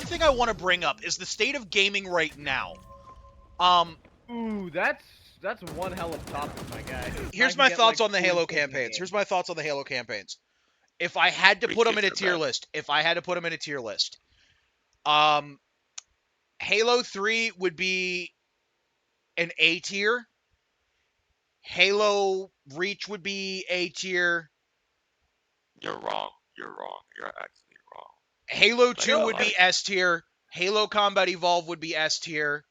thing I want to bring up is the state of gaming right now. Ooh, that's one hell of a topic, my guy. Here's my thoughts on the Halo campaigns. Here's my thoughts on the Halo campaigns. If I had to put them in a tier list, Halo 3 would be an A tier. Halo Reach would be A tier. You're wrong. You're wrong. You're actually wrong. Halo 2 would be S tier. Halo Combat Evolved would be S tier.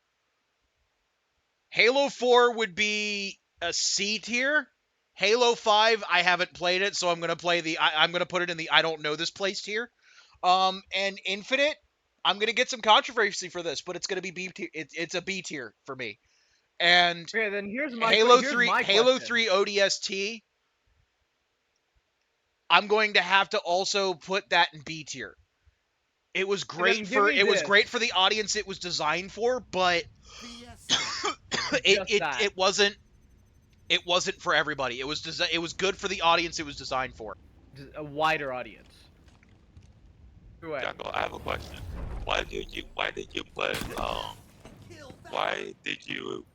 Halo 4 would be a C tier. Halo 5, I haven't played it, so I'm gonna put it in the I don't know this place tier. And Infinite, I'm gonna get some controversy for this, but it's gonna be B tier. It's a B tier for me. And okay, then here's my Halo here's 3, my Halo question. 3 ODST. I'm going to have to also put that in B tier. It was great was great for the audience it was designed for, but it wasn't for everybody. It was good for the audience it was designed for. A wider audience. Jungle, I have a question. Why did you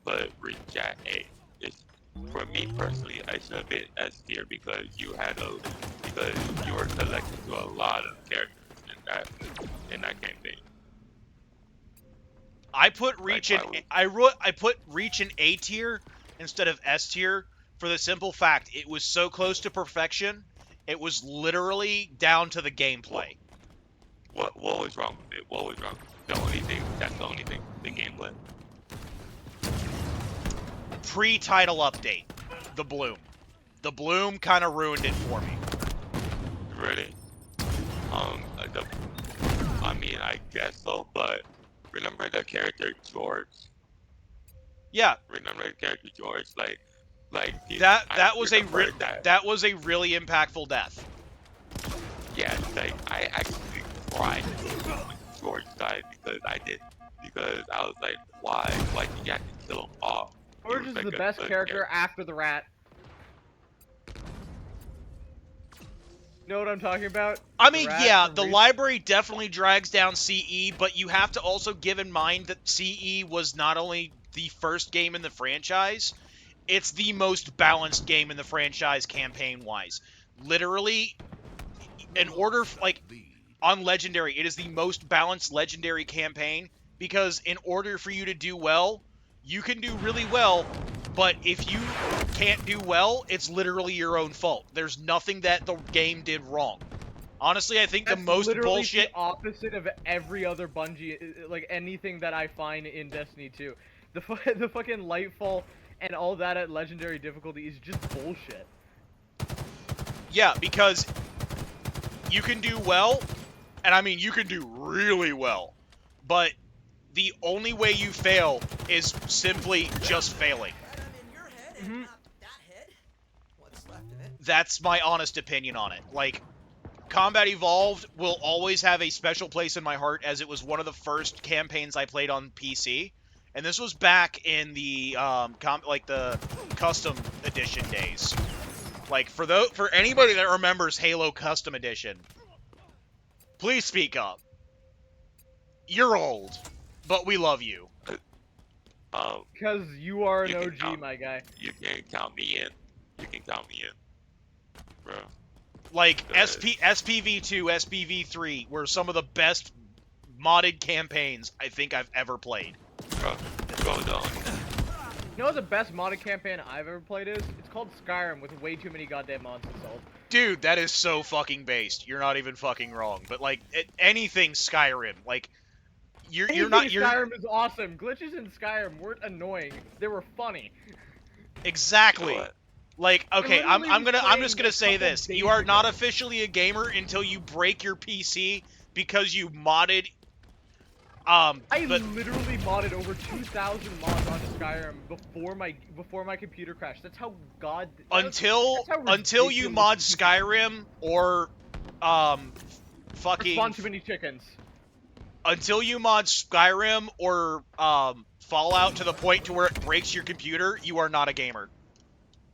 put Reach at A? For me personally, I should have been S tier because you were selected to a lot of characters in that campaign. I put Reach in A tier instead of S tier for the simple fact it was so close to perfection. It was literally down to the gameplay. What was wrong with it? What was wrong? That's the only thing. The gameplay. Pre-title update, the Bloom. The Bloom kind of ruined it for me. Really? I mean, I guess so, but remember the character George? Yeah. Remember the character George? That was a really impactful death. Yeah, like I actually cried when George died because I was like, why did you have to kill him off? George is the best character after the rat. Know what I'm talking about? I mean, yeah, the library definitely drags down CE, but you have to also give in mind that CE was not only the first game in the franchise, it's the most balanced game in the franchise campaign-wise. Literally, on Legendary, it is the most balanced Legendary campaign, because in order for you to do well, you can do really well, but if you can't do well, it's literally your own fault. There's nothing that the game did wrong. Honestly, I think the most bullshit... the opposite of every other Bungie, like anything that I find in Destiny 2. The fucking Lightfall and all that at Legendary difficulty is just bullshit. Yeah, because you can do well, and I mean, you can do really well, but the only way you fail is simply just failing. That's my honest opinion on it. Like, Combat Evolved will always have a special place in my heart, as it was one of the first campaigns I played on PC. And this was back in the the custom edition days. Like, for anybody that remembers Halo Custom Edition, please speak up. You're old, but we love you. Because you are an OG, my guy. You can count me in. Bro. Like, SPV2, SPV3 were some of the best modded campaigns I think I've ever played. Bro, don't. You know what the best modded campaign I've ever played is? It's called Skyrim with way too many goddamn mods installed. Dude, that is so fucking based. You're not even fucking wrong. But, like, anything Skyrim, like, Skyrim is awesome. Glitches in Skyrim weren't annoying. They were funny. Exactly. You know like, okay, I'm just gonna say this. You are not officially a gamer until you break your PC because you modded. I literally modded over 2,000 mods onto Skyrim before my computer crashed. That's how until you mod Skyrim or fucking spawn too many chickens. Until you mod Skyrim or Fallout to the point to where it breaks your computer, you are not a gamer.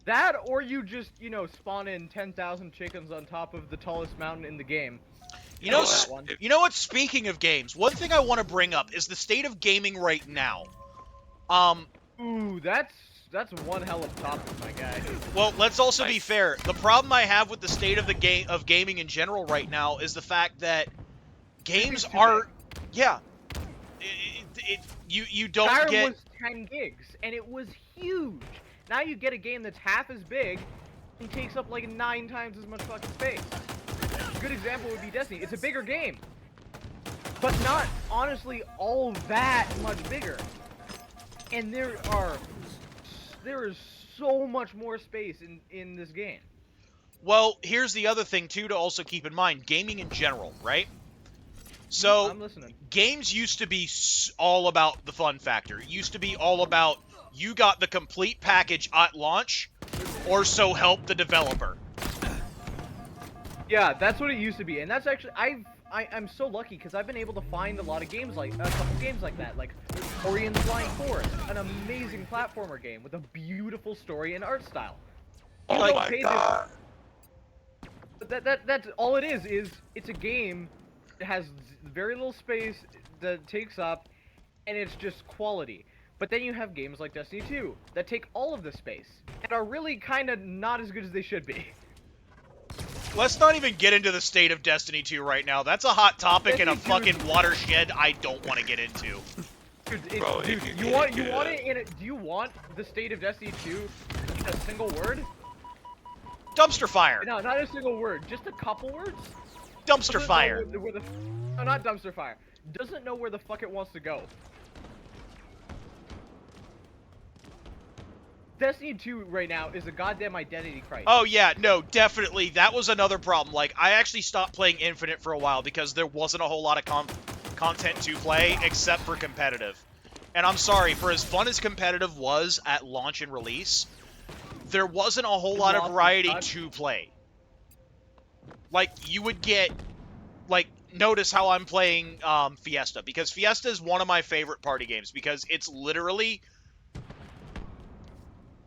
That, or you just, spawn in 10,000 chickens on top of the tallest mountain in the game. You know, that one. you know what? Speaking of games, one thing I want to bring up is the state of gaming right now. Ooh, that's one hell of a topic, my guy. Well, let's also be Nice. fair. The problem I have with the state of gaming in general right now is the fact that games Everything's too are, big. yeah, you don't Skyrim get. was 10 gigs, and it was huge. Now you get a game that's half as big and takes up like 9 times as much fucking space. A good example would be Destiny. It's a bigger game, but not honestly all that much bigger. And there is so much more space in this game. Well, here's the other thing too to also keep in mind: gaming in general, right? So, I'm listening. games used to be all about the fun factor. It used to be all about you got the complete package at launch, or so help the developer. Yeah, that's what it used to be, and that's actually I'm so lucky because I've been able to find a lot of games like a couple games like that, like Ori and the Flying Forest, an amazing platformer game with a beautiful story and art style. Oh Like, my god. But that's all it is it's a game that has very little space that it takes up, and it's just quality. But then you have games like Destiny 2 that take all of the space and are really kind of not as good as they should be. Let's not even get into the state of Destiny 2 right now. That's a hot topic and a Destiny 2 fucking watershed I don't want to get into. Dude, Bro, dude, if you you want get you want good. it in it? Do you want the state of Destiny 2 in a single word? Dumpster fire. No, not a single word, just a couple words. Dumpster Doesn't know fire. no, not dumpster fire. Doesn't know where the fuck it wants to go. Destiny 2 right now is a goddamn identity crisis. Oh yeah, no, definitely. That was another problem. Like, I actually stopped playing Infinite for a while because there wasn't a whole lot of content to play except for competitive. And I'm sorry, for as fun as competitive was at launch and release, there wasn't a whole lot of variety to play. Like, you would get, like, notice how I'm playing Fiesta, because Fiesta is one of my favorite party games because it's literally...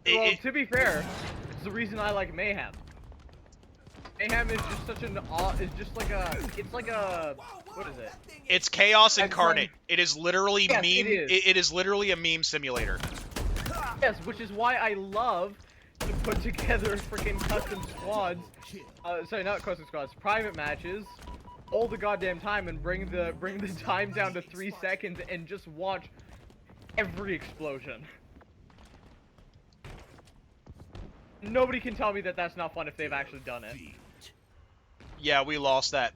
Well, to be fair, it's the reason I like Mayhem. Mayhem is just such an it's just like a what is it? It's chaos I'm incarnate. trying- It is literally Yes, meme. it is. It is literally a meme simulator. Yes, which is why I love to put together freaking custom squads. Sorry, not custom squads, private matches, all the goddamn time, and bring the time down to 3 seconds and just watch every explosion. Nobody can tell me that that's not fun if they've actually done it. Yeah, we lost that